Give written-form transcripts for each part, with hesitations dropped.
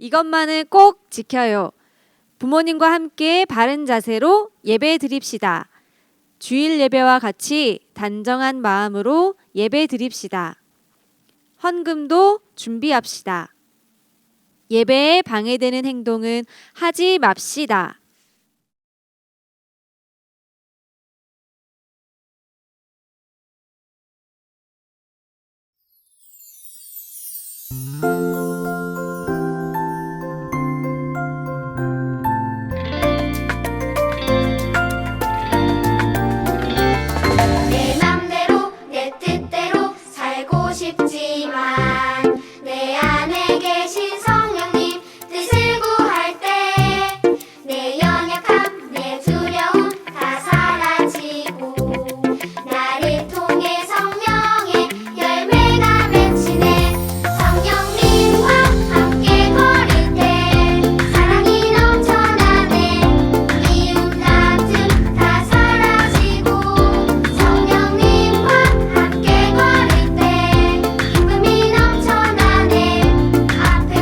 이것만은 꼭 지켜요. 부모님과 함께 바른 자세로 예배 드립시다. 주일 예배와 같이 단정한 마음으로 예배 드립시다. 헌금도 준비합시다. 예배에 방해되는 행동은 하지 맙시다. 내 맘대로 내 뜻대로 살고 싶지만 내 안에 계신 성령님 뜻을 구할 때 내 연약함 내 두려움 다 사라지고 나를 통해 성령의 열매가 맺히네. 성령님과 함께 걸을 때 사랑이 넘쳐나네. 미움 다툼 다 사라지고 성령님과 함께 걸을 때 기쁨이 넘쳐나네. 앞에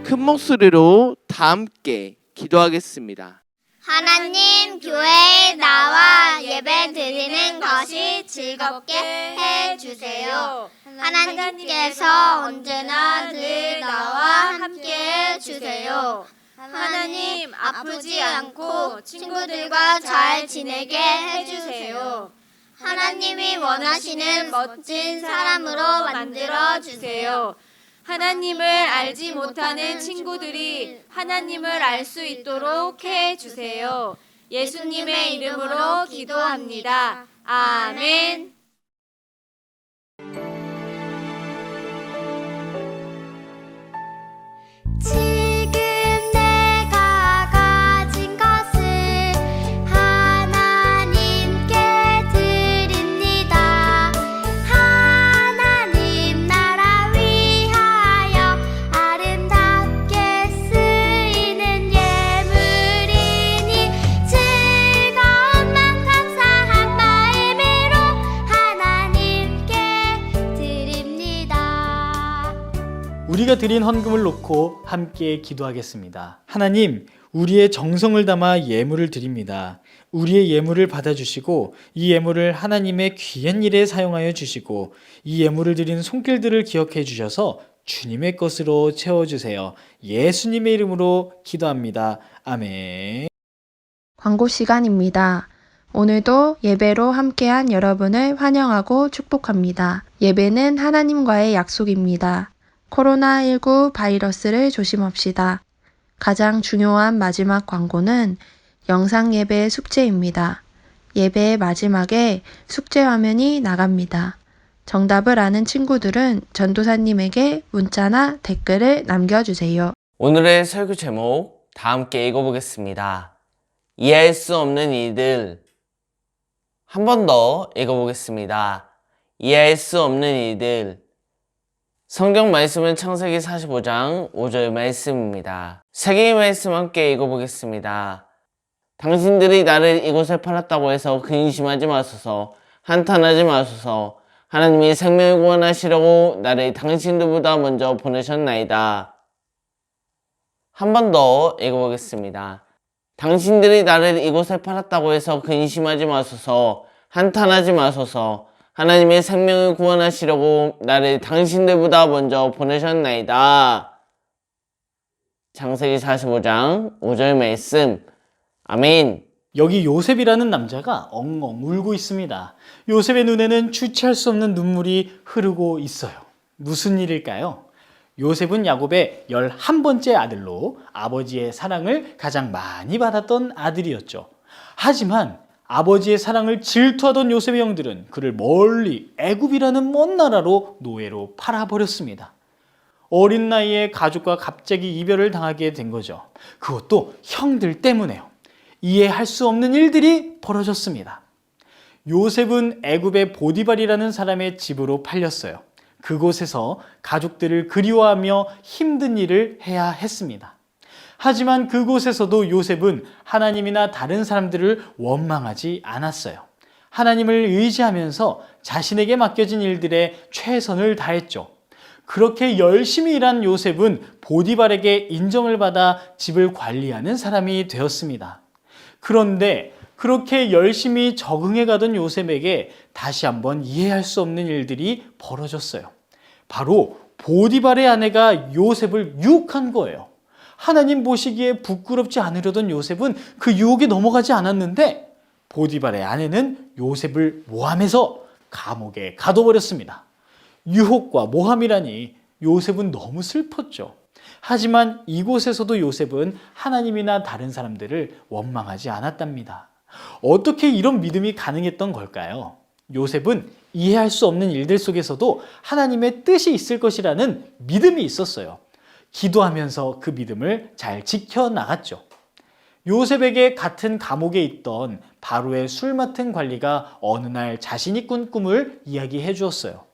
큰 목소리로 다 함께 기도하겠습니다. 하나님, 교회에 나와 예배 드리는 것이 즐겁게 해주세요. 하나님께서 언제나 늘 나와 함께 해주세요. 하나님, 아프지 않고 친구들과 잘 지내게 해주세요. 하나님이 원하시는 멋진 사람으로 만들어 주세요. 하나님을 알지 못하는 친구들이 하나님을 알 수 있도록 해 주세요. 예수님의 이름으로 기도합니다. 아멘. 지금 내가 가진 것을 하나님께 드립니다. 하나님 나라 위하여 아름답게 쓰이는 예물이니 즐거운 맘 감사한 마음으로 하나님께 드립니다. 우리가 드린 헌금을 놓고 함께 기도하겠습니다. 하나님, 우리의 정성을 담아 예물을 드립니다. 우리의 예물을 받아주시고 이 예물을 하나님의 귀한 일에 사용하여 주시고 이 예물을 드린 손길들을 기억해 주셔서 주님의 것으로 채워주세요. 예수님의 이름으로 기도합니다. 아멘. 광고 시간입니다. 오늘도 예배로 함께한 여러분을 환영하고 축복합니다. 예배는 하나님과의 약속입니다. 코로나19 바이러스를 조심합시다. 가장 중요한 마지막 광고는 영상 예배 숙제입니다. 예배의 마지막에 숙제 화면이 나갑니다. 정답을 아는 친구들은 전도사님에게 문자나 댓글을 남겨주세요. 오늘의 설교 제목 다 함께 읽어보겠습니다. 이해할 수 없는 일들. 한 번 더 읽어보겠습니다. 이해할 수 없는 일들. 성경 말씀은 창세기 45장 5절 말씀입니다. 세 개의 말씀 함께 읽어보겠습니다. 당신들이 나를 이곳에 팔았다고 해서 근심하지 마소서, 한탄하지 마소서. 하나님이 생명을 구원하시려고 나를 당신들보다 먼저 보내셨나이다. 한 번 더 읽어보겠습니다. 당신들이 나를 이곳에 팔았다고 해서 근심하지 마소서, 한탄하지 마소서. 하나님의 생명을 구원하시려고 나를 당신들보다 먼저 보내셨나이다. 창세기 45장 5절 말씀. 아멘. 여기 요셉이라는 남자가 엉엉 울고 있습니다. 요셉의 눈에는 주체할 수 없는 눈물이 흐르고 있어요. 무슨 일일까요? 요셉은 야곱의 11번째 아들로 아버지의 사랑을 가장 많이 받았던 아들이었죠. 하지만 아버지의 사랑을 질투하던 요셉의 형들은 그를 멀리 애굽이라는 먼 나라로 노예로 팔아버렸습니다. 어린 나이에 가족과 갑자기 이별을 당하게 된 거죠. 그것도 형들 때문에요. 이해할 수 없는 일들이 벌어졌습니다. 요셉은 애굽의 보디발이라는 사람의 집으로 팔렸어요. 그곳에서 가족들을 그리워하며 힘든 일을 해야 했습니다. 하지만 그곳에서도 요셉은 하나님이나 다른 사람들을 원망하지 않았어요. 하나님을 의지하면서 자신에게 맡겨진 일들에 최선을 다했죠. 그렇게 열심히 일한 요셉은 보디발에게 인정을 받아 집을 관리하는 사람이 되었습니다. 그런데 그렇게 열심히 적응해 가던 요셉에게 다시 한번 이해할 수 없는 일들이 벌어졌어요. 바로 보디발의 아내가 요셉을 유혹한 거예요. 하나님 보시기에 부끄럽지 않으려던 요셉은 그 유혹에 넘어가지 않았는데 보디발의 아내는 요셉을 모함해서 감옥에 가둬버렸습니다. 유혹과 모함이라니 요셉은 너무 슬펐죠. 하지만 이곳에서도 요셉은 하나님이나 다른 사람들을 원망하지 않았답니다. 어떻게 이런 믿음이 가능했던 걸까요? 요셉은 이해할 수 없는 일들 속에서도 하나님의 뜻이 있을 것이라는 믿음이 있었어요. 기도하면서 그 믿음을 잘 지켜나갔죠. 요셉에게 같은 감옥에 있던 바로의 술 맡은 관리가 어느 날 자신이 꾼 꿈을 이야기해 주었어요.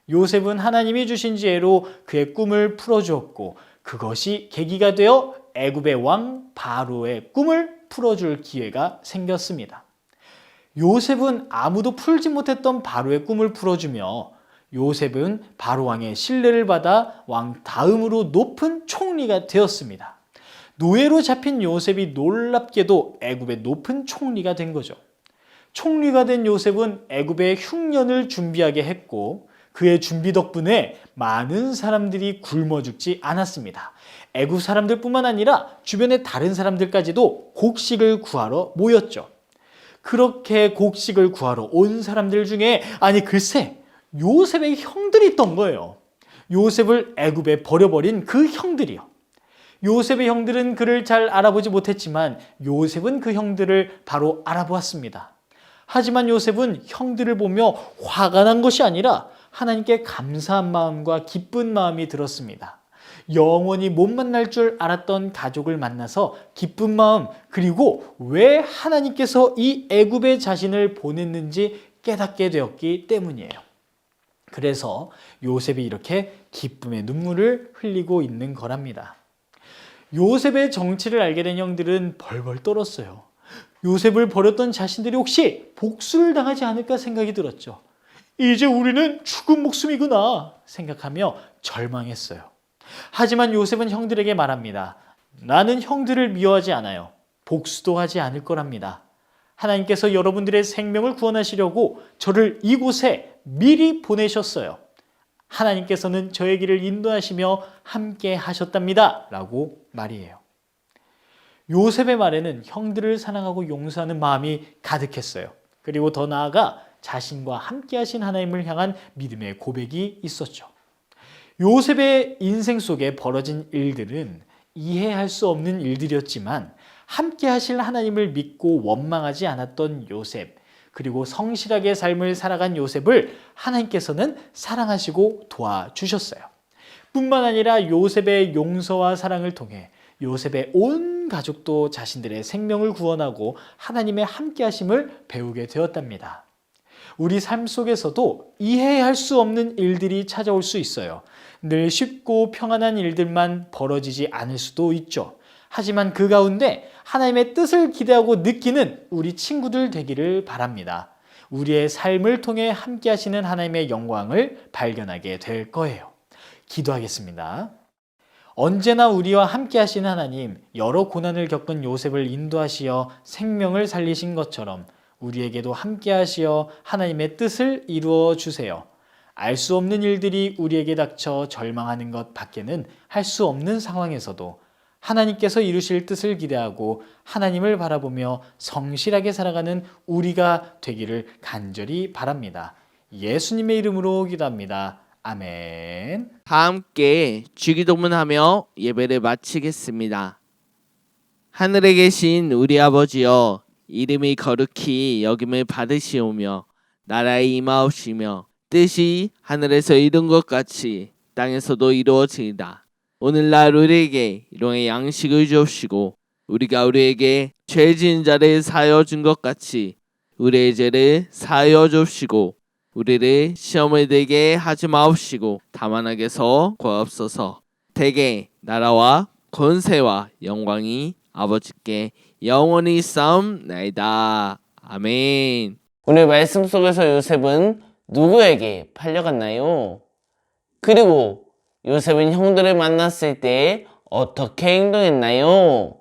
요셉은 하나님이 주신 지혜로 그의 꿈을 풀어주었고 그것이 계기가 되어 애굽의 왕 바로의 꿈을 풀어줄 기회가 생겼습니다. 요셉은 아무도 풀지 못했던 바로의 꿈을 풀어주며 요셉은 바로 왕의 신뢰를 받아 왕 다음으로 높은 총리가 되었습니다. 노예로 잡힌 요셉이 놀랍게도 애굽의 높은 총리가 된 거죠. 총리가 된 요셉은 애굽의 흉년을 준비하게 했고 그의 준비 덕분에 많은 사람들이 굶어 죽지 않았습니다. 애굽 사람들뿐만 아니라 주변의 다른 사람들까지도 곡식을 구하러 모였죠. 그렇게 곡식을 구하러 온 사람들 중에 글쎄 요셉의 형들이 있던 거예요. 요셉을 애굽에 버려버린 그 형들이요. 요셉의 형들은 그를 잘 알아보지 못했지만 요셉은 그 형들을 바로 알아보았습니다. 하지만 요셉은 형들을 보며 화가 난 것이 아니라 하나님께 감사한 마음과 기쁜 마음이 들었습니다. 영원히 못 만날 줄 알았던 가족을 만나서 기쁜 마음, 그리고 왜 하나님께서 이 애굽에 자신을 보냈는지 깨닫게 되었기 때문이에요. 그래서 요셉이 이렇게 기쁨의 눈물을 흘리고 있는 거랍니다. 요셉의 정치를 알게 된 형들은 벌벌 떨었어요. 요셉을 버렸던 자신들이 혹시 복수를 당하지 않을까 생각이 들었죠. 이제 우리는 죽은 목숨이구나 생각하며 절망했어요. 하지만 요셉은 형들에게 말합니다. 나는 형들을 미워하지 않아요. 복수도 하지 않을 거랍니다. 하나님께서 여러분들의 생명을 구원하시려고 저를 이곳에 미리 보내셨어요. 하나님께서는 저의 길을 인도하시며 함께 하셨답니다. 라고 말이에요. 요셉의 말에는 형들을 사랑하고 용서하는 마음이 가득했어요. 그리고 더 나아가 자신과 함께 하신 하나님을 향한 믿음의 고백이 있었죠. 요셉의 인생 속에 벌어진 일들은 이해할 수 없는 일들이었지만 함께 하실 하나님을 믿고 원망하지 않았던 요셉, 그리고 성실하게 삶을 살아간 요셉을 하나님께서는 사랑하시고 도와주셨어요. 뿐만 아니라 요셉의 용서와 사랑을 통해 요셉의 온 가족도 자신들의 생명을 구원하고 하나님의 함께 하심을 배우게 되었답니다. 우리 삶 속에서도 이해할 수 없는 일들이 찾아올 수 있어요. 늘 쉽고 평안한 일들만 벌어지지 않을 수도 있죠. 하지만 그 가운데 하나님의 뜻을 기대하고 느끼는 우리 친구들 되기를 바랍니다. 우리의 삶을 통해 함께 하시는 하나님의 영광을 발견하게 될 거예요. 기도하겠습니다. 언제나 우리와 함께 하시는 하나님, 여러 고난을 겪은 요셉을 인도하시어 생명을 살리신 것처럼 우리에게도 함께 하시어 하나님의 뜻을 이루어 주세요. 알 수 없는 일들이 우리에게 닥쳐 절망하는 것 밖에는 할 수 없는 상황에서도 하나님께서 이루실 뜻을 기대하고 하나님을 바라보며 성실하게 살아가는 우리가 되기를 간절히 바랍니다. 예수님의 이름으로 기도합니다. 아멘. 다 함께 주기도문하며 예배를 마치겠습니다. 하늘에 계신 우리 아버지여, 이름이 거룩히 여김을 받으시오며 나라의 임하옵시며 뜻이 하늘에서 이룬 것 같이 땅에서도 이루어지이다. 오늘날 우리에게 일용의 양식을 주옵시고 우리가 우리에게 죄 지은 자를 사하여 준 것 같이 우리의 죄를 사하여 주옵시고 우리를 시험을 들게 하지 마옵시고 다만 악에서 구하옵소서. 대개 나라와 권세와 영광이 아버지께 영원히 있사옵나이다. 아멘. 오늘 말씀 속에서 요셉은 누구에게 팔려갔나요? 그리고 요셉은 형들을 만났을 때 어떻게 행동했나요?